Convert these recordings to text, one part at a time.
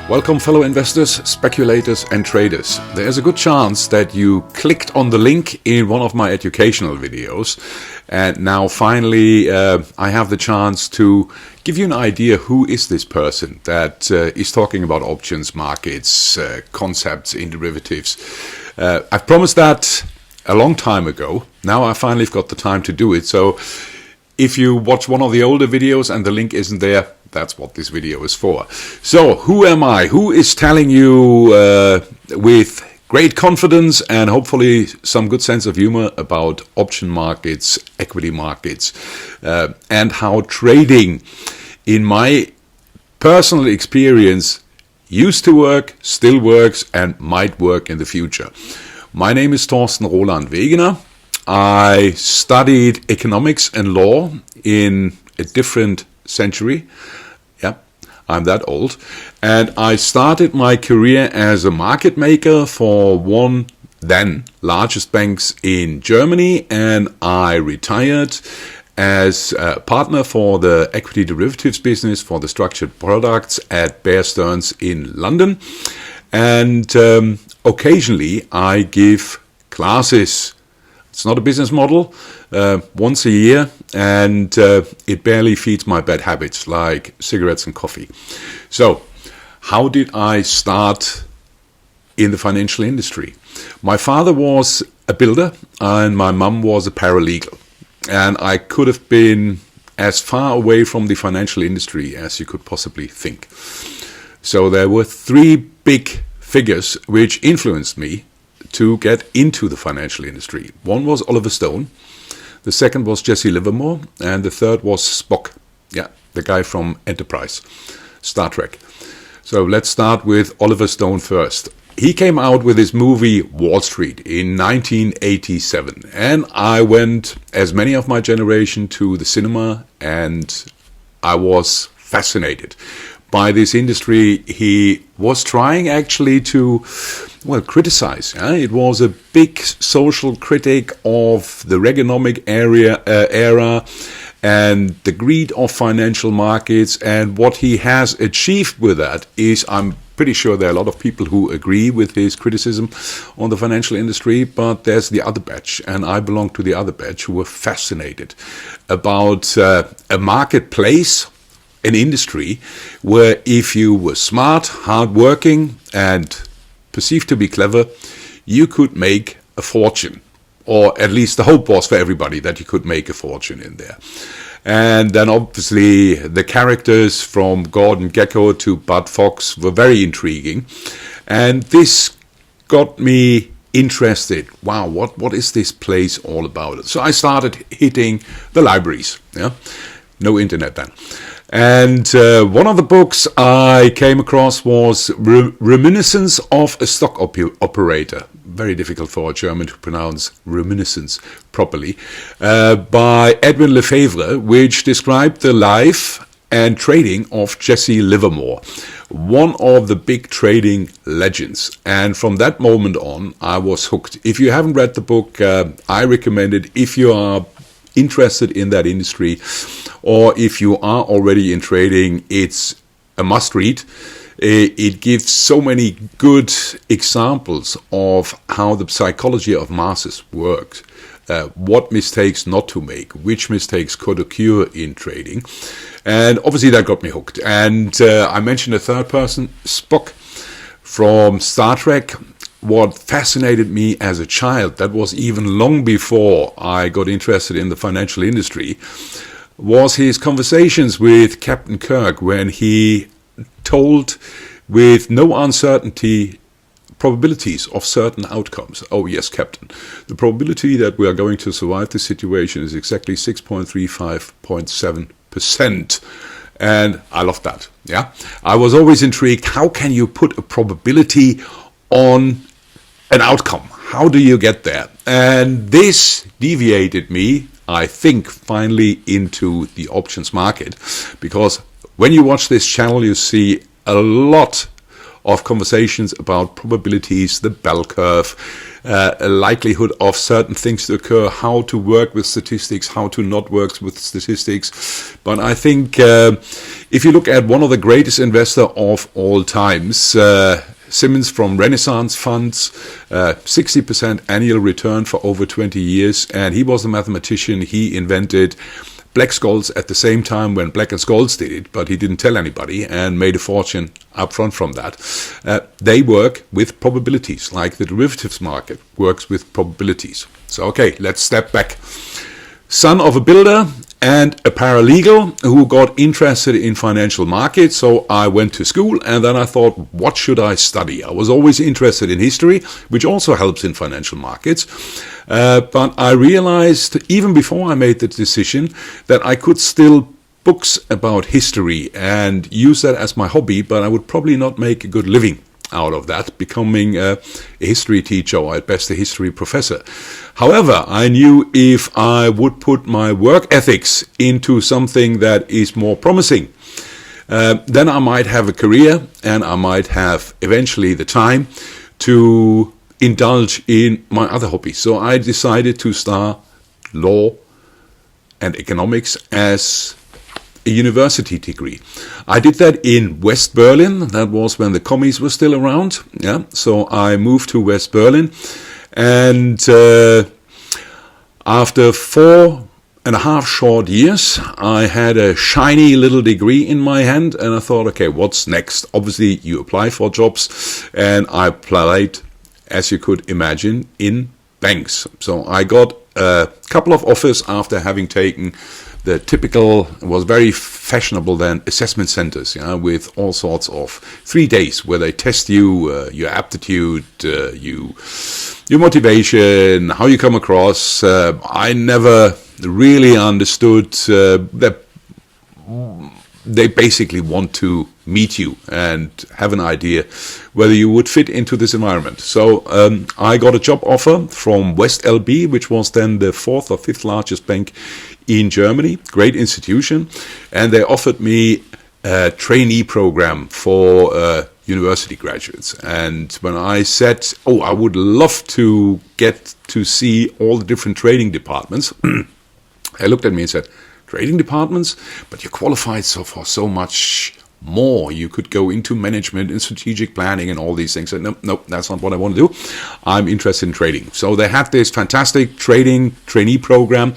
Welcome fellow investors, speculators and traders. There's a good chance that you clicked on the link in one of my educational videos, and now finally I have the chance to give you an idea who is this person that is talking about options, markets, concepts in derivatives. I've promised that a long time ago. Now I finally got the time to do it. So if you watch one of the older videos and the link isn't there, that's what this video is for. So, who am I? Who is telling you with great confidence and hopefully some good sense of humor about option markets, equity markets, and how trading, in my personal experience, used to work, still works, and might work in the future. My name is Thorsten Roland Wegener. I studied economics and law in a different century. Yeah, I'm that old. And I started my career as a market maker for one then largest banks in Germany, and I retired as a partner for the equity derivatives business for the structured products at Stearns in London. And occasionally I give classes. It's not a business model, once a year, and it barely feeds my bad habits like cigarettes and coffee. So, how did I start in the financial industry? My father was a builder and my mum was a paralegal. And I could have been as far away from the financial industry as you could possibly think. So there were three big figures which influenced me to get into the financial industry. One was Oliver Stone, the second was Jesse Livermore, and the third was Spock, the guy from Enterprise, Star Trek. So let's start with Oliver Stone first. He came out with his movie Wall Street in 1987, and I went, as many of my generation, to the cinema, and I was fascinated by this industry. He was trying actually to, criticize. It was a big social critic of the Reaganomic era and the greed of financial markets. And what he has achieved with that is, I'm pretty sure there are a lot of people who agree with his criticism on the financial industry, but there's the other batch, and I belong to the other batch who were fascinated about a marketplace, an industry where if you were smart, hardworking, and perceived to be clever, you could make a fortune. Or at least the hope was for everybody that you could make a fortune in there. And then obviously the characters from Gordon Gekko to Bud Fox were very intriguing. And this got me interested. Wow, what is this place all about? So I started hitting the libraries. No internet then. And one of the books I came across was Reminiscence of a Stock Operator. Very difficult for a German to pronounce reminiscence properly. By Edwin Lefebvre, which described the life and trading of Jesse Livermore, one of the big trading legends. And from that moment on, I was hooked. If you haven't read the book, I recommend it if you are interested in that industry, or if you are already in trading, it's a must read. It gives so many good examples of how the psychology of masses works, what mistakes not to make, which mistakes could occur in trading. And obviously that got me hooked. And I mentioned a third person, Spock from Star Trek. What fascinated me as a child, that was even long before I got interested in the financial industry, was his conversations with Captain Kirk when he told with no uncertainty probabilities of certain outcomes. Oh yes, Captain, the probability that we are going to survive this situation is exactly 6.35.7%. And I loved that. I was always intrigued, how can you put a probability on an outcome? How do you get there? And this deviated me, I think, finally into the options market, because when you watch this channel, you see a lot of conversations about probabilities, the bell curve, a likelihood of certain things to occur, how to work with statistics, how to not work with statistics. But I think if you look at one of the greatest investors of all times, Simmons from Renaissance Funds, 60% annual return for over 20 years, and he was a mathematician. He invented Black-Scholes at the same time when Black and Scholes did it, but he didn't tell anybody and made a fortune up front from that. They work with probabilities, like the derivatives market works with probabilities. So, okay, let's step back. Son of a builder and a paralegal who got interested in financial markets. So I went to school, and then I thought, what should I study? I was always interested in history, which also helps in financial markets. But I realized, even before I made the decision, that I could still books about history and use that as my hobby, but I would probably not make a good living out of that, becoming a history teacher or at best a history professor. However, I knew if I would put my work ethics into something that is more promising, then I might have a career and I might have eventually the time to indulge in my other hobbies. So I decided to start law and economics as a university degree. I did that in West Berlin. That was when the commies were still around. Yeah, so I moved to West Berlin, and after 4.5 short years, I had a shiny little degree in my hand, and I thought, okay, what's next? Obviously, you apply for jobs, and I applied, as you could imagine, in banks. So I got a couple of offers after having taken the typical, was very fashionable then, assessment centers, with all sorts of 3 days where they test you, your aptitude, your motivation, how you come across. I never really understood that they basically want to meet you and have an idea whether you would fit into this environment. So I got a job offer from West LB, which was then the 4th or 5th largest bank in Germany, great institution, and they offered me a trainee program for university graduates. And when I said, oh, I would love to get to see all the different training departments, they looked at me and said, trading departments? But you're qualified for so much more. You could go into management and strategic planning and all these things. I said, no, that's not what I want to do. I'm interested in trading. So they had this fantastic trainee program.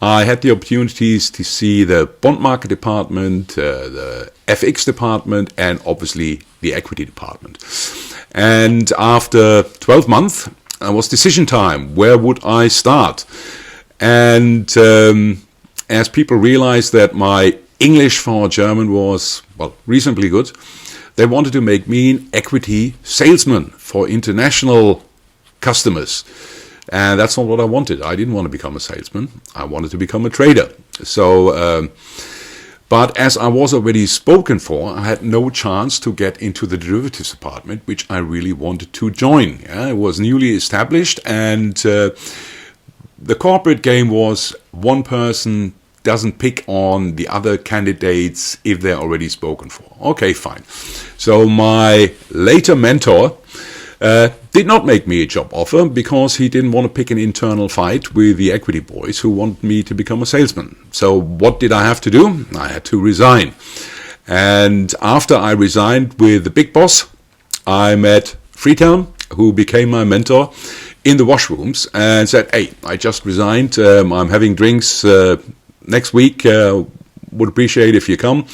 I had the opportunities to see the bond market department, the FX department, and obviously the equity department. And after 12 months, it was decision time. Where would I start? And as people realized that my English for German was, well, reasonably good, they wanted to make me an equity salesman for international customers. And that's not what I wanted. I didn't want to become a salesman. I wanted to become a trader. So, but as I was already spoken for, I had no chance to get into the derivatives department, which I really wanted to join. It was newly established, and the corporate game was one person doesn't pick on the other candidates if they're already spoken for. Okay, fine. So my later mentor did not make me a job offer because he didn't want to pick an internal fight with the equity boys who wanted me to become a salesman. So what did I have to do? I had to resign. And after I resigned with the big boss, I met Freetown, who became my mentor, in the washrooms and said, hey, I just resigned. I'm having drinks next week. Would appreciate if you come.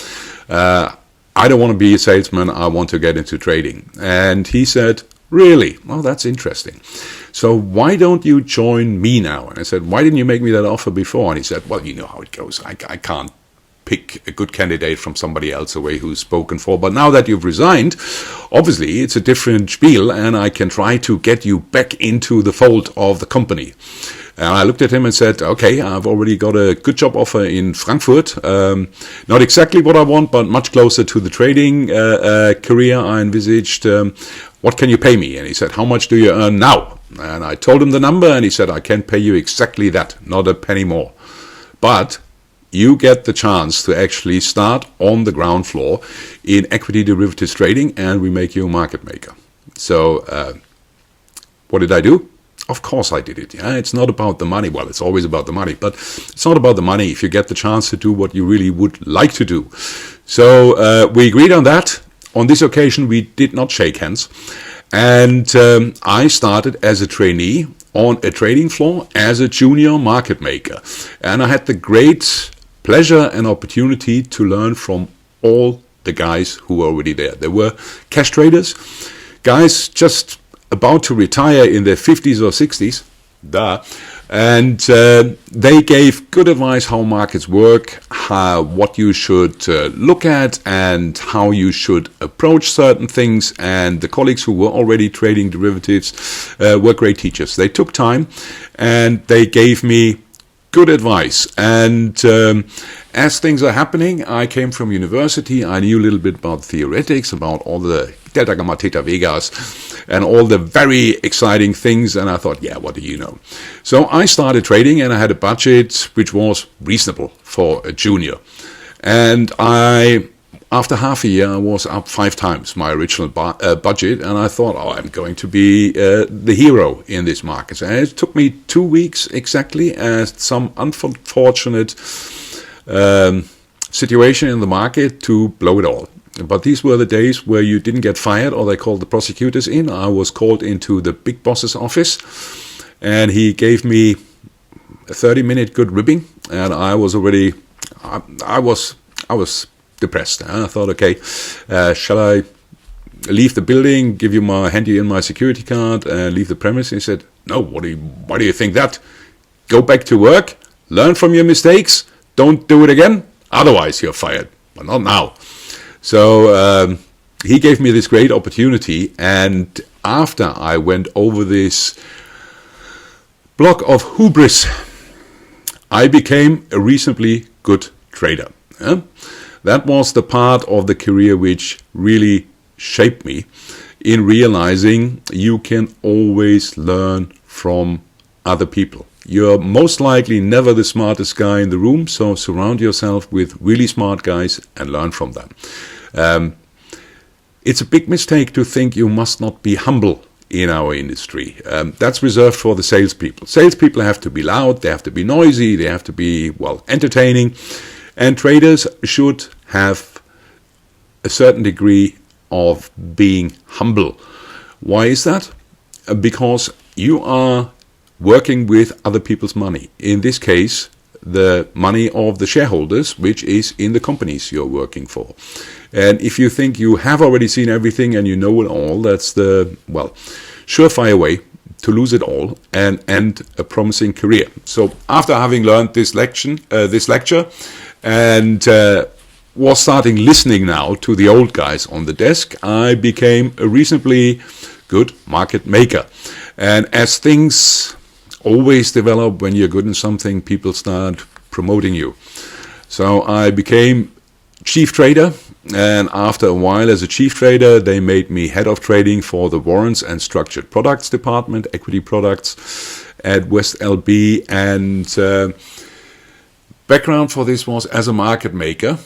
I don't want to be a salesman. I want to get into trading. And he said, really? Well, that's interesting. So why don't you join me now? And I said, why didn't you make me that offer before? And he said, well, you know how it goes. I can't pick a good candidate from somebody else away who's spoken for. But now that you've resigned, obviously it's a different spiel, and I can try to get you back into the fold of the company. And I looked at him and said, okay, I've already got a good job offer in Frankfurt. Not exactly what I want, but much closer to the trading career I envisaged. What can you pay me? And he said, how much do you earn now? And I told him the number, and he said, I can pay you exactly that, not a penny more. But you get the chance to actually start on the ground floor in equity derivatives trading, and we make you a market maker. So what did I do? Of course I did it. Yeah, it's not about the money. Well, it's always about the money, but it's not about the money if you get the chance to do what you really would like to do. So we agreed on that. On this occasion, we did not shake hands. And I started as a trainee on a trading floor as a junior market maker. And I had the great pleasure and opportunity to learn from all the guys who were already there. There were cash traders, guys just about to retire in their 50s or 60s, and they gave good advice how markets work, what you should look at, and how you should approach certain things. And the colleagues who were already trading derivatives were great teachers. They took time and they gave me good advice. And as things are happening, I came from university. I knew a little bit about theoretics, about all the delta, gamma, theta, vegas, and all the very exciting things. And I thought, yeah, what do you know? So I started trading, and I had a budget which was reasonable for a junior. And after half a year, I was up 5 times my original budget, and I thought, oh, I'm going to be the hero in this market. And it took me 2 weeks exactly, as some unfortunate situation in the market to blow it all. But these were the days where you didn't get fired, or they called the prosecutors in. I was called into the big boss's office, and he gave me a 30-minute good ribbing, and I was already, I was depressed. I thought, okay, shall I leave the building, hand you in my security card, and leave the premise? He said, no, why do you think that? Go back to work, learn from your mistakes, don't do it again, otherwise you're fired. But not now. So he gave me this great opportunity, and after I went over this block of hubris, I became a reasonably good trader. Yeah? That was the part of the career which really shaped me in realizing you can always learn from other people. You're most likely never the smartest guy in the room, so surround yourself with really smart guys and learn from them. It's a big mistake to think you must not be humble in our industry. That's reserved for the salespeople. Salespeople have to be loud, they have to be noisy, they have to be, well, entertaining. And traders should have a certain degree of being humble. Why is that? Because you are working with other people's money. In this case, the money of the shareholders, which is in the companies you're working for. And if you think you have already seen everything and you know it all, that's the, well, surefire way to lose it all and end a promising career. So after having learned this lecture, and was starting listening now to the old guys on the desk, I became a reasonably good market maker. And as things always develop when you're good in something, people start promoting you. So I became chief trader, and after a while as a chief trader, they made me head of trading for the warrants and structured products department, equity products at West LB. And background for this was, as a market maker,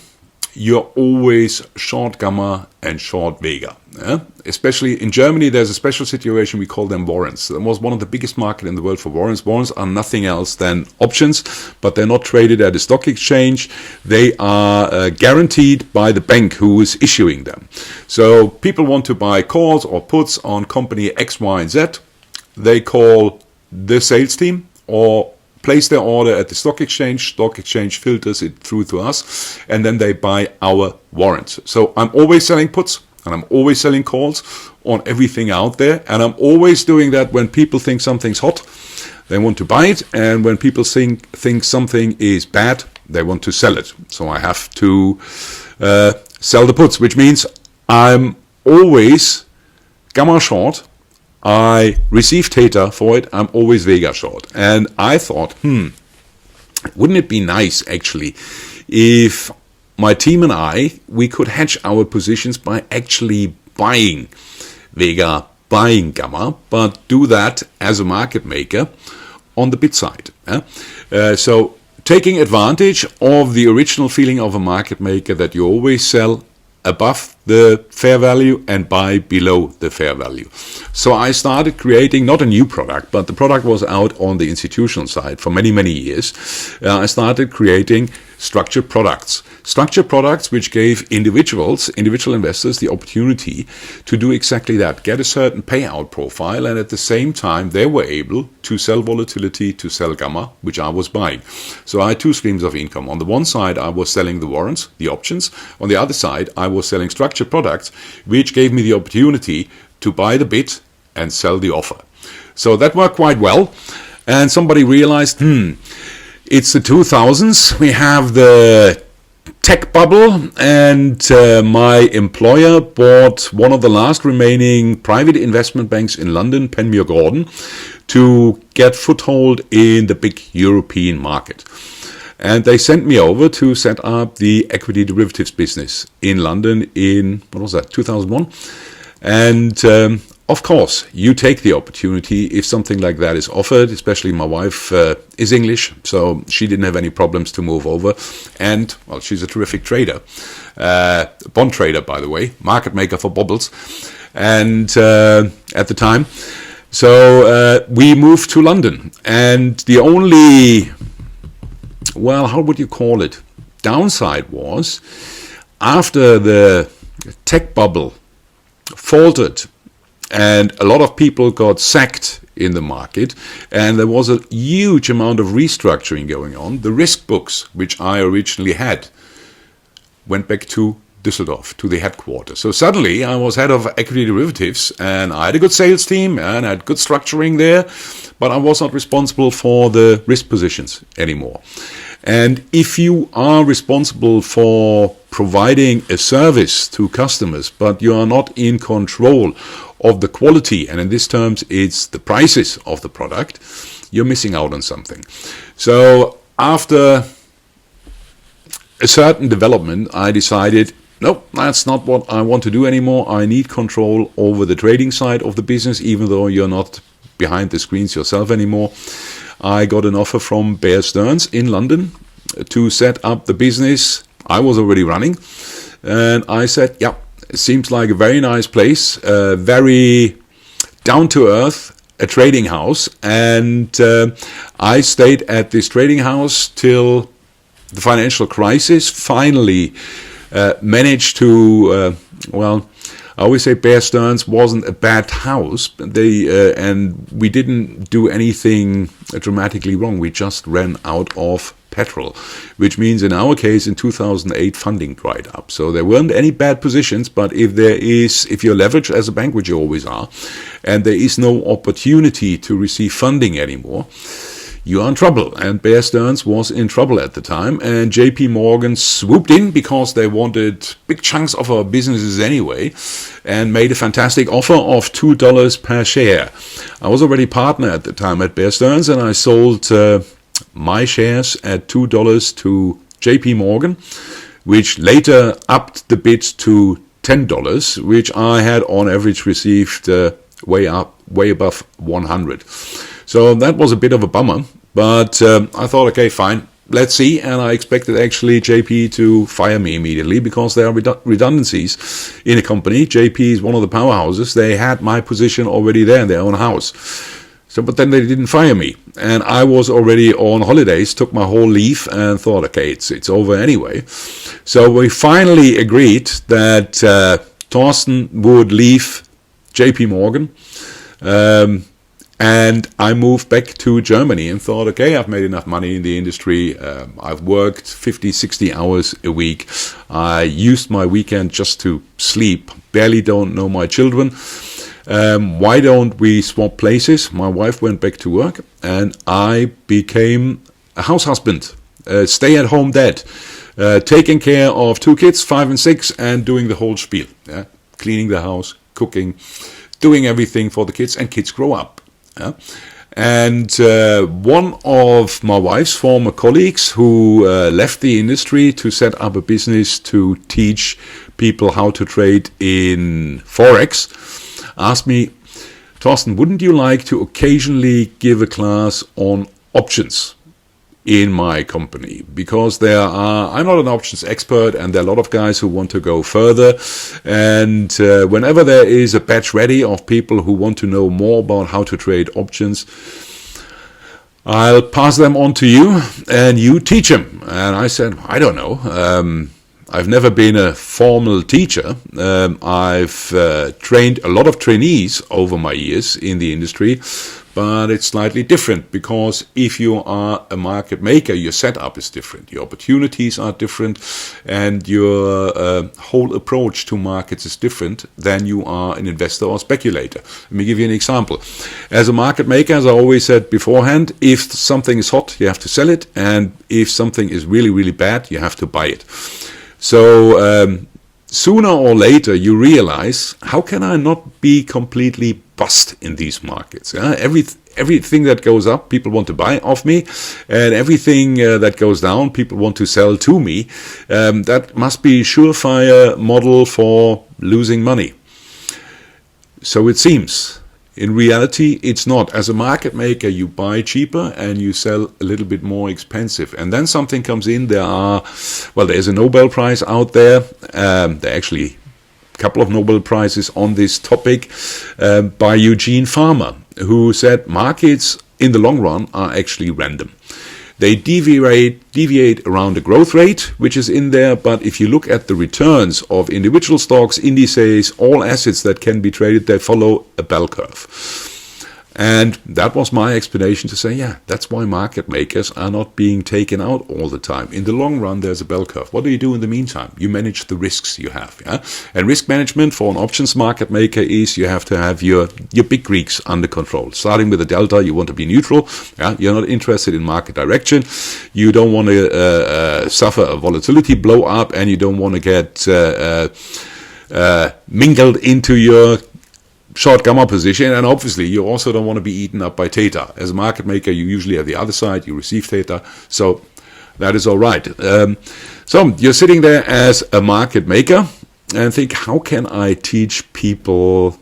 you're always short gamma and short vega. Especially in Germany, there's a special situation, we call them warrants. It was one of the biggest markets in the world for warrants. Warrants are nothing else than options, but they're not traded at a stock exchange. They are guaranteed by the bank who is issuing them. So people want to buy calls or puts on company X, Y, and Z. They call the sales team or place their order at the stock exchange filters it through to us, and then they buy our warrants. So I'm always selling puts and I'm always selling calls on everything out there, and I'm always doing that when people think something's hot, they want to buy it, and when people think something is bad, they want to sell it. So I have to sell the puts, which means I'm always gamma short. I receive theta for it, I'm always vega short. And I thought, wouldn't it be nice actually if my team and we could hedge our positions by actually buying vega, buying gamma, but do that as a market maker on the bid side. So taking advantage of the original feeling of a market maker that you always sell above the fair value and buy below the fair value. So I started creating not a new product, but the product was out on the institutional side for many, many years. I started creating structured products. Structured products which gave individual investors the opportunity to do exactly that, get a certain payout profile, and at the same time they were able to sell volatility, to sell gamma, which I was buying. So I had two streams of income. On the one side, I was selling the warrants, the options. On the other side, I was selling structured products, which gave me the opportunity to buy the bid and sell the offer. So that worked quite well. And somebody realized, it's the 2000s. We have the tech bubble, and my employer bought one of the last remaining private investment banks in London, Panmure Gordon, to get foothold in the big European market. And they sent me over to set up the equity derivatives business in London in, 2001? And of course, you take the opportunity if something like that is offered, especially my wife is English, so she didn't have any problems to move over. And, well, she's a terrific trader, bond trader, by the way, market maker for bubbles, and at the time. So we moved to London, and the only, well, how would you call it, downside was after the tech bubble faltered, and a lot of people got sacked in the market, and there was a huge amount of restructuring going on. The risk books, which I originally had, went back to Düsseldorf, to the headquarters. So suddenly I was head of equity derivatives, and I had a good sales team, and I had good structuring there, but I was not responsible for the risk positions anymore. And if you are responsible for providing a service to customers, but you are not in control of the quality, and in these terms it's the prices of the product, you're missing out on something. So after a certain development, I decided, nope, that's not what I want to do anymore. I need control over the trading side of the business, even though you're not behind the screens yourself anymore. I got an offer from Bear Stearns in London to set up the business I was already running. And I said, yeah, it seems like a very nice place, very down-to-earth, a trading house. And I stayed at this trading house till the financial crisis. Finally managed to, well, I always say Bear Stearns wasn't a bad house. And we didn't do anything dramatically wrong. We just ran out of petrol, which means in our case in 2008 funding dried up. So there weren't any bad positions, but if you're leveraged as a bank, which you always are, and there is no opportunity to receive funding anymore, you are in trouble. And Bear Stearns was in trouble at the time, and JP Morgan swooped in because they wanted big chunks of our businesses anyway, and made a fantastic offer of $2 per share. I was already partner at the time at Bear Stearns, and I sold my shares at $2 to JP Morgan, which later upped the bid to $10, which I had on average received way above 100. So that was a bit of a bummer, but I thought, okay, fine, let's see. And I expected actually JP to fire me immediately because there are redundancies in a company. JP is one of the powerhouses. They had my position already there in their own house. So, but then they didn't fire me, and I was already on holidays, took my whole leave, and thought, okay, it's over anyway. So we finally agreed that Thorsten would leave JP Morgan, and I moved back to Germany and thought, okay, I've made enough money in the industry. I've worked 50, 60 hours a week. I used my weekend just to sleep, barely don't know my children. Why don't we swap places? My wife went back to work, and I became a house husband, stay-at-home dad, taking care of two kids, 5 and 6, and doing the whole spiel, cleaning the house, cooking, doing everything for the kids, and kids grow up. And one of my wife's former colleagues who left the industry to set up a business to teach people how to trade in Forex asked me, Thorsten, wouldn't you like to occasionally give a class on options in my company, because I'm not an options expert, and there are a lot of guys who want to go further. And whenever there is a batch ready of people who want to know more about how to trade options, I'll pass them on to you, and you teach them. And I said, I don't know. I've never been a formal teacher. I've trained a lot of trainees over my years in the industry, but it's slightly different, because if you are a market maker, your setup is different, your opportunities are different, and your whole approach to markets is different than you are an investor or speculator. Let me give you an example. As a market maker, as I always said beforehand, if something is hot, you have to sell it, and if something is really, really bad, you have to buy it. So sooner or later you realize, how can I not be completely bust in these markets? Everything that goes up, people want to buy off me, and everything that goes down, people want to sell to me. That must be a surefire model for losing money. So it seems. In reality, it's not. As a market maker, you buy cheaper and you sell a little bit more expensive. And then something comes in. There's a Nobel Prize out there. There are actually a couple of Nobel Prizes on this topic by Eugene Farmer, who said markets in the long run are actually random. They deviate around the growth rate, which is in there, but if you look at the returns of individual stocks, indices, all assets that can be traded, they follow a bell curve. And that was my explanation to say, yeah, that's why market makers are not being taken out all the time. In the long run, there's a bell curve. What do you do in the meantime? You manage the risks you have. Yeah? And risk management for an options market maker is you have to have your big Greeks under control. Starting with the delta, you want to be neutral. Yeah? You're not interested in market direction. You don't want to suffer a volatility blow up, and you don't want to get mingled into your short gamma position, and obviously you also don't want to be eaten up by theta. As a market maker, you usually are the other side, you receive theta, so that is all right. So you're sitting there as a market maker and think, how can I teach people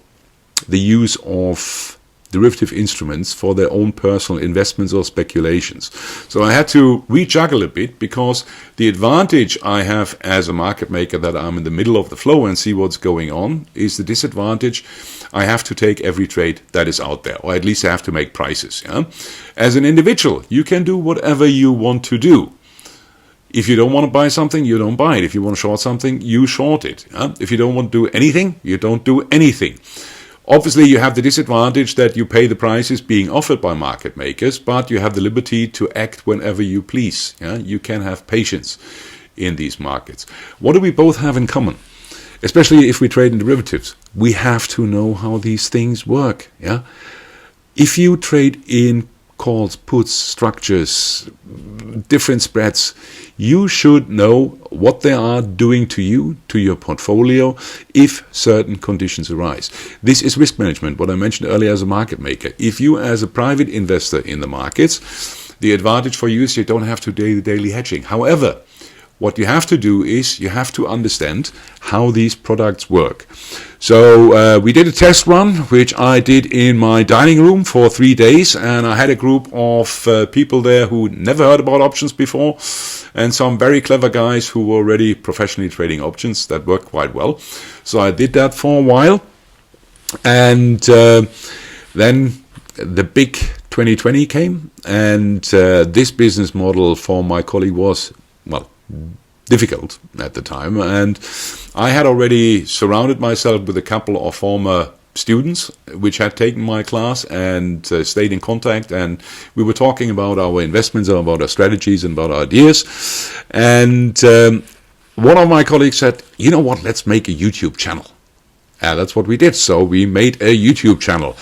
the use of derivative instruments for their own personal investments or speculations? So I had to rejuggle a bit, because the advantage I have as a market maker, that I'm in the middle of the flow and see what's going on, is the disadvantage. I have to take every trade that is out there, or at least I have to make prices. Yeah? As an individual, you can do whatever you want to do. If you don't want to buy something, you don't buy it. If you want to short something, you short it. Yeah? If you don't want to do anything, you don't do anything. Obviously, you have the disadvantage that you pay the prices being offered by market makers, but you have the liberty to act whenever you please. Yeah? You can have patience in these markets. What do we both have in common? Especially if we trade in derivatives, we have to know how these things work. Yeah? If you trade in calls, puts, structures, different spreads, you should know what they are doing to you, to your portfolio, if certain conditions arise. This is risk management, what I mentioned earlier as a market maker. If you, as a private investor in the markets, the advantage for you is you don't have to do daily hedging. However, what you have to do is you have to understand how these products work. So we did a test run, which I did in my dining room for 3 days, and I had a group of people there who never heard about options before, and some very clever guys who were already professionally trading options that worked quite well. So I did that for a while, and then the big 2020 came, and this business model for my colleague was, well, difficult at the time, and I had already surrounded myself with a couple of former students which had taken my class and stayed in contact, and we were talking about our investments, about our strategies, and about our ideas. And one of my colleagues said, you know what, let's make a YouTube channel. And that's what we did. So we made a YouTube channel.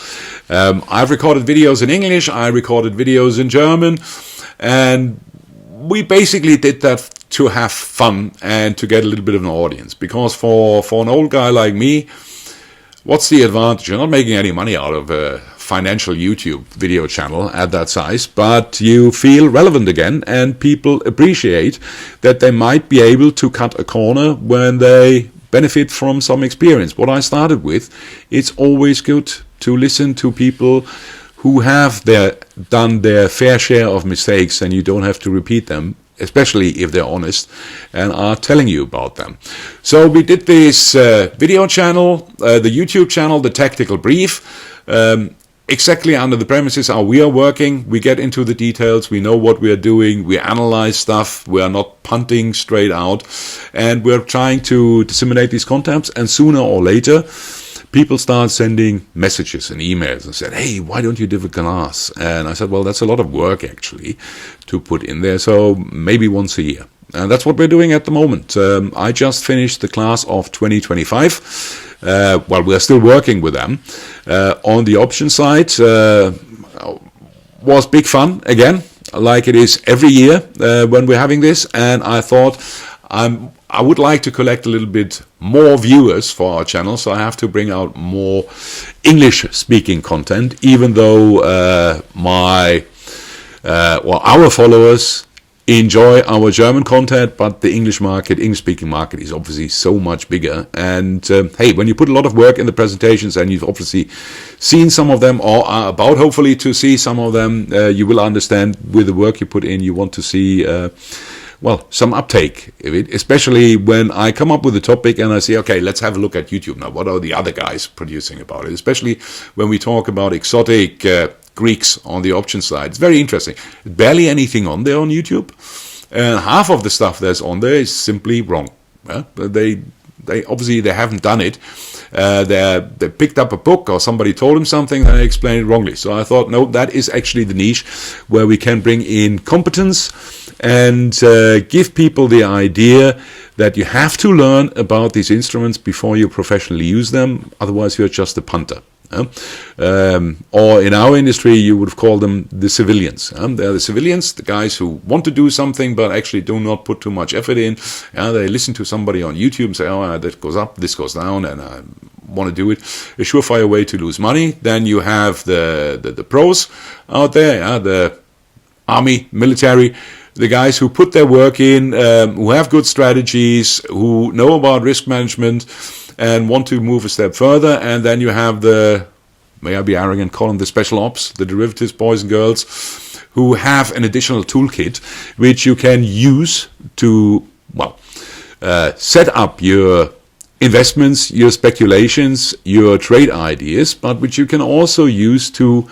I've recorded videos in English, I recorded videos in German, and we basically did that to have fun and to get a little bit of an audience. Because for an old guy like me, what's the advantage? You're not making any money out of a financial YouTube video channel at that size, but you feel relevant again, and people appreciate that they might be able to cut a corner when they benefit from some experience. What I started with, it's always good to listen to people who have their done their fair share of mistakes and you don't have to repeat them, especially if they're honest and are telling you about them. So we did this video channel, the YouTube channel, the Tactical Brief, exactly under the premises how we are working. We get into the details, we know what we are doing, we analyze stuff, we are not punting straight out, and we're trying to disseminate these contents, and sooner or later people start sending messages and emails and said, hey, why don't you do a class? And I said, well, that's a lot of work actually to put in there, so maybe once a year. And that's what we're doing at the moment. I just finished the class of 2025. Well, we're still working with them. On the option side, was big fun again, like it is every year when we're having this. And I thought I would like to collect a little bit more viewers for our channel, so I have to bring out more English-speaking content, even though our followers enjoy our German content, but the English-speaking market is obviously so much bigger. And hey, when you put a lot of work in the presentations, and you've obviously seen some of them, or are about hopefully to see some of them, you will understand with the work you put in, you want to see some uptake, especially when I come up with a topic and I say, okay, let's have a look at YouTube now. What are the other guys producing about it? Especially when we talk about exotic Greeks on the option side. It's very interesting. Barely anything on there on YouTube, and half of the stuff that's on there is simply wrong. They obviously they haven't done it. They picked up a book or somebody told them something and they explained it wrongly. So I thought, no, that is actually the niche where we can bring in competence and give people the idea that you have to learn about these instruments before you professionally use them. Otherwise, you're just a punter. Or in our industry, you would have called them the civilians. They're the civilians, the guys who want to do something but actually do not put too much effort in. They listen to somebody on YouTube and say, oh, that goes up, this goes down, and I want to do it. A surefire way to lose money. Then you have the pros out there, the army, military, the guys who put their work in, who have good strategies, who know about risk management, and want to move a step further. And then you have the, may I be arrogant, call them the special ops, the derivatives boys and girls, who have an additional toolkit which you can use to, set up your investments, your speculations, your trade ideas, but which you can also use to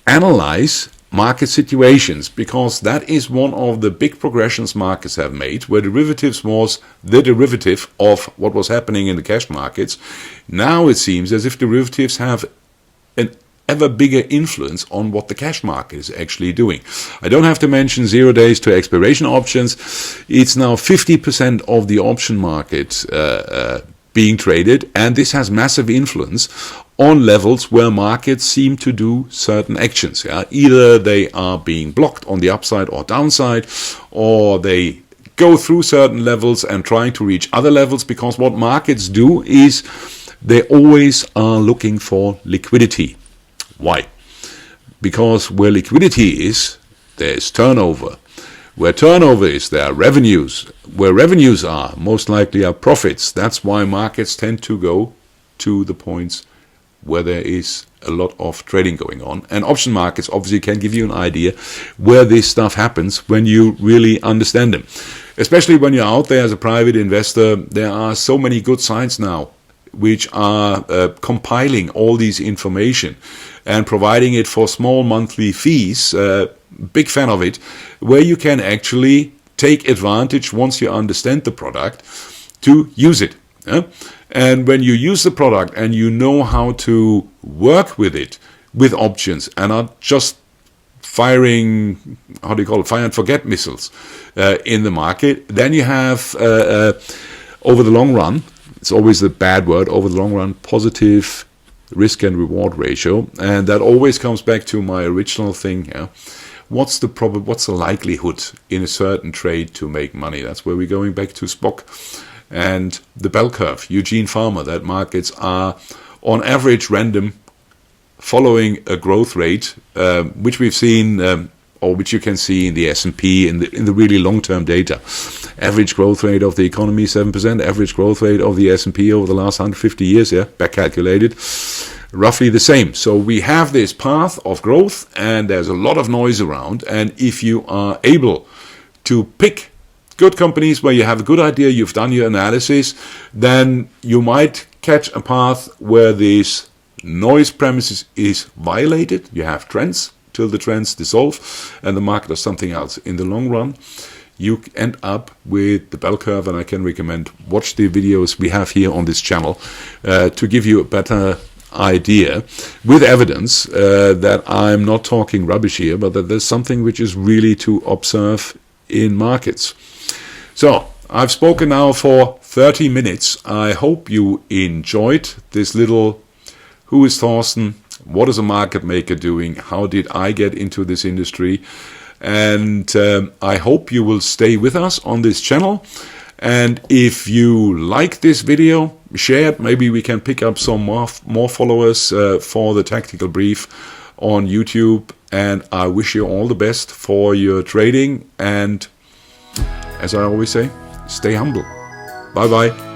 analyze market situations, because that is one of the big progressions markets have made, where derivatives was the derivative of what was happening in the cash markets. Now it seems as if derivatives have an ever bigger influence on what the cash market is actually doing. I don't have to mention 0 days to expiration options. It's now 50% of the option market being traded, and this has massive influence on levels where markets seem to do certain actions. Either they are being blocked on the upside or downside, or they go through certain levels and trying to reach other levels, because what markets do is they always are looking for liquidity. Why? Because where liquidity is, there is turnover. Where turnover is, there are revenues. Where revenues are, most likely are profits. That's why markets tend to go to the points where there is a lot of trading going on. And option markets obviously can give you an idea where this stuff happens when you really understand them. Especially when you're out there as a private investor, there are so many good sites now which are compiling all these information and providing it for small monthly fees. Big fan of it, where you can actually take advantage, once you understand the product, to use it. And when you use the product and you know how to work with it, with options, and not just firing, fire and forget missiles in the market, then you have, over the long run, it's always the bad word, over the long run, positive risk and reward ratio. And that always comes back to my original thing. What's the likelihood in a certain trade to make money? That's where we're going back to Spock and the bell curve, Eugene Farmer, that markets are on average random, following a growth rate, which we've seen, or which you can see in the S&P in the really long-term data. Average growth rate of the economy 7%, average growth rate of the S&P over the last 150 years, back calculated. roughly the same. So we have this path of growth, and there's a lot of noise around. And if you are able to pick good companies where you have a good idea, you've done your analysis, then you might catch a path where this noise premises is violated. You have trends till the trends dissolve and the market does something else. In the long run, you end up with the bell curve, and I can recommend watch the videos we have here on this channel to give you a better idea with evidence that I'm not talking rubbish here, but that there's something which is really to observe in markets. So I've spoken now for 30 minutes. I hope you enjoyed this little who is Thorsten, what is a market maker doing, how did I get into this industry, and I hope you will stay with us on this channel. And if you like this video, share it. Maybe we can pick up some more followers for the Tactical Brief on YouTube. And I wish you all the best for your trading. And as I always say, stay humble. Bye bye.